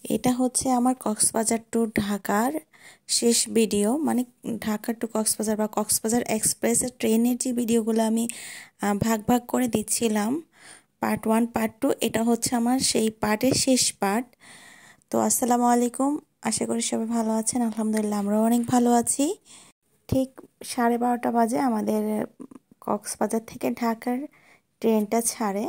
এটা হচ্ছে আমার কক্সবাজার টু ঢাকার শেষ ভিডিও, মানে ঢাকা টু কক্সবাজার বা কক্সবাজার এক্সপ্রেসের ট্রেনের যে ভিডিওগুলো আমি ভাগ ভাগ করে দিচ্ছিলাম, পার্ট 1 পার্ট 2, এটা হচ্ছে আমার সেই পার্টের শেষ পার্ট। তো আসসালামু আলাইকুম, আশা করি সবাই ভালো আছেন। আলহামদুলিল্লাহ আমরাও অনেক ভালো আছি। ঠিক 12:30 বাজে আমাদের কক্সবাজার থেকে ঢাকার ট্রেনটা ছাড়ে।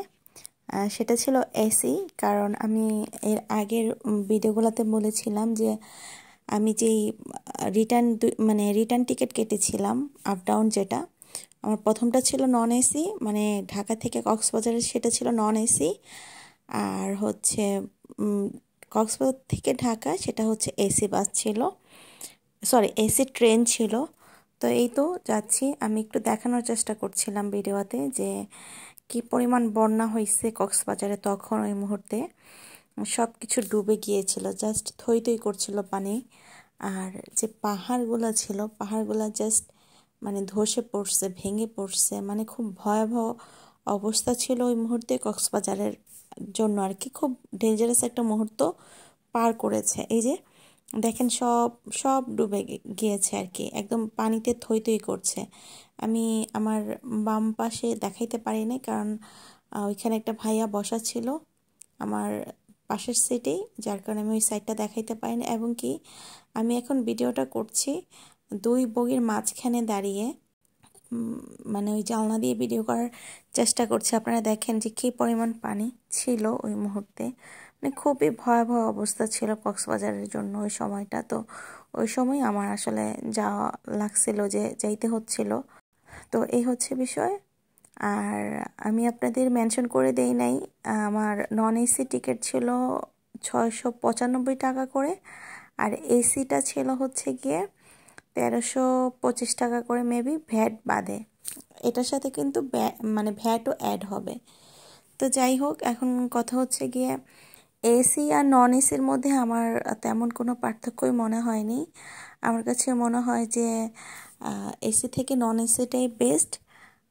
সেটা ছিল এসি, কারণ আমি এর আগের ভিডিওগুলোতে বলেছিলাম যে আমি যেই রিটার্ন টিকিট কেটেছিলাম আপ ডাউন, যেটা আমার প্রথমটা ছিল নন এসি, মানে ঢাকা থেকে কক্সবাজারে সেটা ছিল নন এসি, আর হচ্ছে কক্সবাজার থেকে ঢাকা সেটা হচ্ছে এসি বাস ছিল, সরি এসি ট্রেন ছিল। তো এই তো যাচ্ছি, আমি একটু দেখানোর চেষ্টা করছিলাম ভিডিওতে যে কি পরিমাণ বন্যা হয়েছে কক্সবাজারে তখন। ওই মুহূর্তে সব কিছু ডুবে গিয়েছিল, জাস্ট থই থই করছিল পানি। আর যে পাহাড়গুলো ছিল, পাহাড়গুলো জাস্ট মানে ধসে পড়ছে, ভেঙে পড়ছে, মানে খুব ভয়াবহ অবস্থা ছিল ওই মুহূর্তে কক্সবাজারের জন্য আর কি। খুব ডেঞ্জারাস একটা মুহূর্ত পার করেছে। এই যে দেখেন সব সব ডুবে গিয়েছে আর কি, একদম পানিতে থই থই করছে। আমি আমার বাম পাশে দেখাইতে পারি না, কারণ ওইখানে একটা ভাইয়া বসা ছিল আমার পাশের সিটেই, যার কারণে আমি ওই সাইডটা দেখাইতে পারি না। এবং কি আমি এখন ভিডিওটা করছি 2 বগির মাঝখানে দাঁড়িয়ে, মানে ওই জানলা দিয়ে ভিডিও করার চেষ্টা করছি। আপনারা দেখেন যে কী পরিমাণ পানি ছিল ওই মুহূর্তে, মানে খুবই ভয়াবহ অবস্থা ছিল কক্সবাজারের জন্য ওই সময়টা। তো ওই সময় আমার আসলে যাওয়া লাগছিল, যে যাইতে হচ্ছিল। তো এই হচ্ছে বিষয়। আর আমি আপনাদের মেনশন করে দেই নাই, আমার নন এসি টিকিট ছিল 695 টাকা করে, আর এসিটা ছিল হচ্ছে গিয়ে 1325 টাকা করে, মেবি ভ্যাট বাদে। এটার সাথে কিন্তু মানে ভ্যাটও অ্যাড হবে। তো যাই হোক, এখন কথা হচ্ছে গিয়ে এসি আর নন এসির মধ্যে আমার তেমন কোনো পার্থক্যই মনে হয়নি। আমার কাছে মনে হয় যে এসি থেকে নন এসিটাই বেস্ট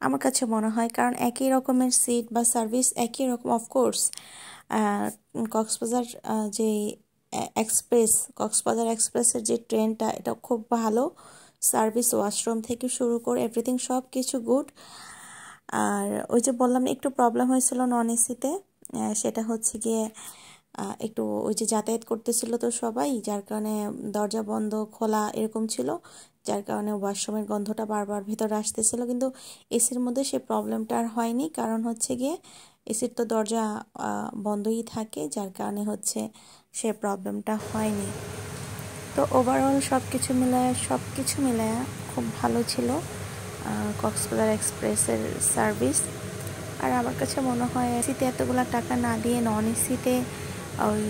আমার কাছে মনে হয়, কারণ একই রকমের সিট বা সার্ভিস একই রকম। অফকোর্স কক্সবাজার যে কক্সবাজার এক্সপ্রেসের যে ট্রেনটা, এটা খুব ভালো সার্ভিস, ওয়াশরুম থেকে শুরু করে এভরিথিং সব কিছু গুড। আর ওই যে বললাম একটু প্রবলেম হয়েছিল নন এসিতে, সেটা হচ্ছে গিয়ে একটু ওই যে যাতায়াত করতেছিল তো সবাই, যার কারণে দরজা বন্ধ খোলা এরকম ছিল, যার কারণে ওয়াশরুমের গন্ধটা বারবার ভেতরে আসতেছিল। কিন্তু এসির মধ্যে সে প্রবলেমটা আর হয়নি, কারণ হচ্ছে গিয়ে এসির তো দরজা বন্ধই থাকে, যার কারণে হচ্ছে সে প্রবলেমটা হয়নি। তো ওভারঅল সব কিছু মিলায়া খুব ভালো ছিল কক্সবাজার এক্সপ্রেসের সার্ভিস। আর আমার কাছে মনে হয় এসিতে এতগুলো টাকা না দিয়ে নন এসিতে ওই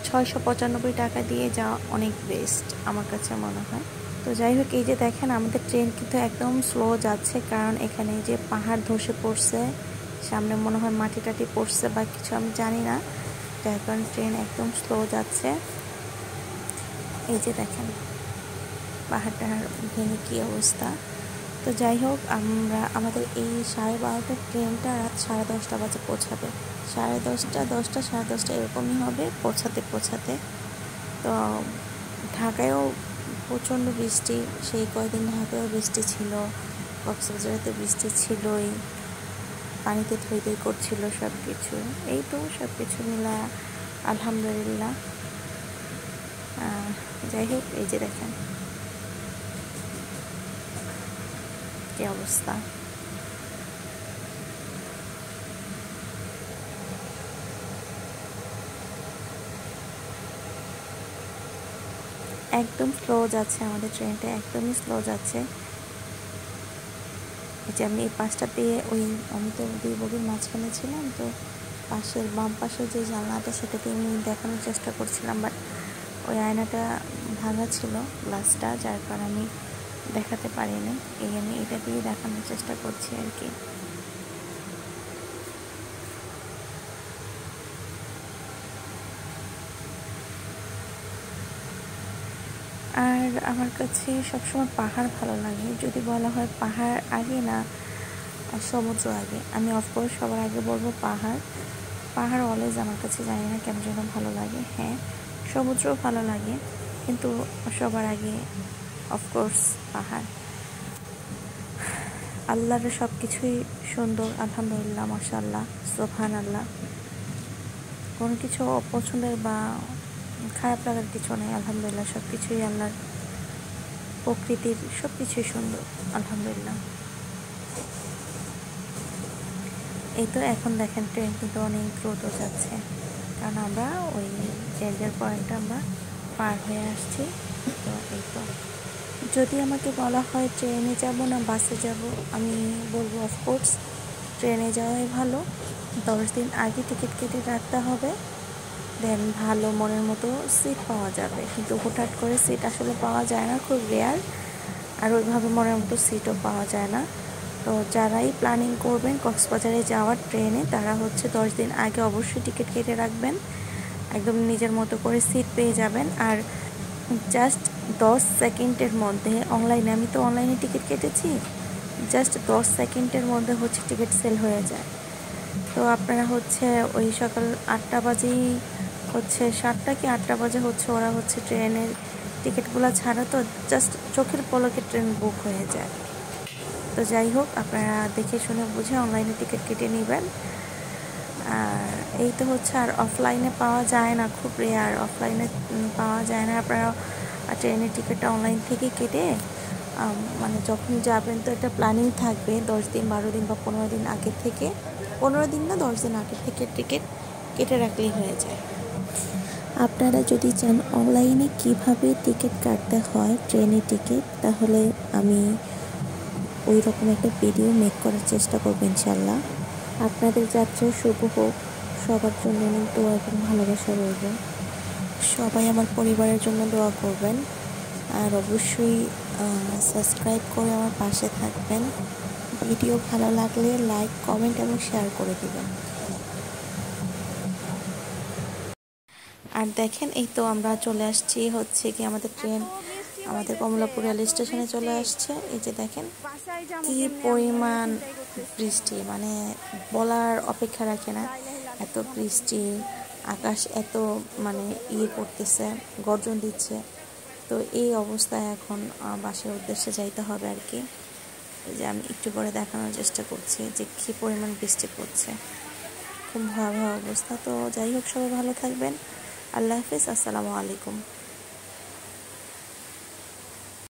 695 টাকা দিয়ে যাওয়া অনেক বেস্ট আমার কাছে মনে হয়। তো যাই হোক, এই যে দেখেন আমাদের ট্রেন কিন্তু একদম স্লো যাচ্ছে, কারণ এখানে যে পাহাড় ধসে পড়ছে, সামনে মনে হয় মাটি টাটি পড়ছে বা কিছু, আমি জানি না, যার কারণে ট্রেন একদম স্লো যাচ্ছে। এই যে দেখেন পাহাড় ভেঙে কী অবস্থা। তো যাই হোক, আমাদের এই 12:30টার ট্রেনটা রাত 10:30 বাজে পৌঁছাবে। 10:30, 10:30 এরকমই হবে পৌঁছাতে। তো ঢাকায়ও প্রচণ্ড বৃষ্টি, সেই কয়দিন ঢাকায়ও বৃষ্টি ছিল, কক্সবাজারে তো বৃষ্টি ছিলই, পানিতে থই থই করছিল সব কিছু। এই তো সব কিছু মিলা আলহামদুলিল্লাহ। যাই হোক, এই যে দেখেন কি অবস্থা। একদম স্লো যাচ্ছে আমাদের ট্রেনটা, একদমই স্লো যাচ্ছে। এই যে আমি এই পাশটা দিয়ে আমি তো 2 বগির মাঝখানে ছিলাম, তো বাম পাশের যে জানলাটা সেটা দিয়ে আমি দেখানোর চেষ্টা করছিলাম, বাট ওই আয়নাটা ভাঙা ছিল গ্লাসটা, যার কারণে আমি দেখাতে পারিনি। আমি এটা দিয়ে দেখানোর চেষ্টা করছি আর কি। আর আমার কাছে সবসময় পাহাড় ভালো লাগে। যদি বলা হয় পাহাড় আগে না সমুদ্র আগে, আমি অফকোর্স সবার আগে বলবো পাহাড়। পাহাড় অলওয়েজ আমার কাছে জানি না কেন যেন ভালো লাগে। হ্যাঁ, সমুদ্রও ভালো লাগে, কিন্তু সবার আগে অফকোর্স পাহাড়। আল্লাহর সব কিছুই সুন্দর, আলহামদুলিল্লাহ, মাশাআল্লাহ, সুবহানাল্লাহ। কোনো কিছু অপছন্দের বা খারাপ লাগার কিছু নেই, আলহামদুলিল্লাহ। সব কিছুই আল্লাহর, প্রকৃতির সব কিছুই সুন্দর, আলহামদুলিল্লাহ। এই তো এখন দেখেন ট্রেন কিন্তু অনেক দ্রুত যাচ্ছে, কারণ আমরা ওই ডেঞ্জার পয়েন্টটা আমরা পার হয়ে আসছি। তো এই তো, যদি আমাকে বলা হয় ট্রেনে যাব না বাসে যাব, আমি বলবো অফকোর্স ট্রেনে যাওয়াই ভালো। 10 দিন আগে টিকিট কেটে রাখতে হবে, দেন ভালো মনের মতো সিট পাওয়া যাবে। কিন্তু হুটহাট করে সিট আসলে পাওয়া যায় না, খুব রেয়ার। আর ওইভাবে মনের মতো সিটও পাওয়া যায় না। তো যারাই প্ল্যানিং করবেন কক্সবাজারে যাওয়ার ট্রেনে, তারা হচ্ছে 10 দিন আগে অবশ্যই টিকিট কেটে রাখবেন, একদম নিজের মতো করে সিট পেয়ে যাবেন। আর জাস্ট 10 সেকেন্ডের মধ্যে অনলাইনে, আমি তো অনলাইনে টিকিট কেটেছি, জাস্ট 10 সেকেন্ডের মধ্যে হচ্ছে টিকিট সেল হয়ে যায়। তো আপনারা হচ্ছে ওই সকাল 8টা বাজেই হচ্ছে, 7টা কি 8টা বাজে হচ্ছে ওরা হচ্ছে ট্রেনের টিকিটগুলো ছাড়া, তো জাস্ট চোখের পলকে ট্রেন বুক হয়ে যায়। তো যাই হোক, আপনারা দেখে শুনে বুঝে অনলাইনে টিকিট কেটে নেবেন। আর এই তো হচ্ছে, আর অফলাইনে পাওয়া যায় না, খুব রেয়ার, অফলাইনে পাওয়া যায় না। আপনারা ট্রেনের টিকিটটা অনলাইন থেকে কেটে মানে যখন যাবেন, তো একটা প্ল্যানিং থাকবে 10 দিন 12 দিন বা 15 দিন আগে থেকে, 15 দিন না 10 দিন আগে থেকে টিকিট কেটে রাখলেই হয়ে যায়। আপনারা যদি চান অনলাইনে কিভাবে টিকিট কাটতে হয় ট্রেনের টিকিট, তাহলে আমি ওই রকম একটা ভিডিও মেক করার চেষ্টা করব ইনশাল্লাহ। আপনাদের যাত্রা শুভ হোক, সবার জন্য অনেক দোয়া এবং ভালোবাসা রইল। সবাই আমার পরিবারের জন্য দোয়া করবেন, আর অবশ্যই সাবস্ক্রাইব করে আমার পাশে থাকবেন। ভিডিও ভালো লাগলে লাইক, কমেন্ট এবং শেয়ার করে দিবেন। আর দেখেন, এই তো আমরা চলে আসছি হচ্ছে কি, আমাদের ট্রেন আমাদের কমলাপুর রেল স্টেশনে চলে আসছে। এই যে দেখেন কি পরিমাণ বৃষ্টি, মানে বলার অপেক্ষা রাখে না, এত বৃষ্টি, আকাশ এত মানে করতেছে, গর্জন দিচ্ছে। তো এই অবস্থায় এখন বাসার উদ্দেশ্যে যাইতে হবে আর কি। যে আমি একটু পরে দেখানোর চেষ্টা করছি যে কী পরিমাণ বৃষ্টি পড়ছে, খুব ভয়াবহ অবস্থা। তো যাই হোক, সবাই ভালো থাকবেন। আল্লাহ হাফিজ, আসসালামু আলাইকুম।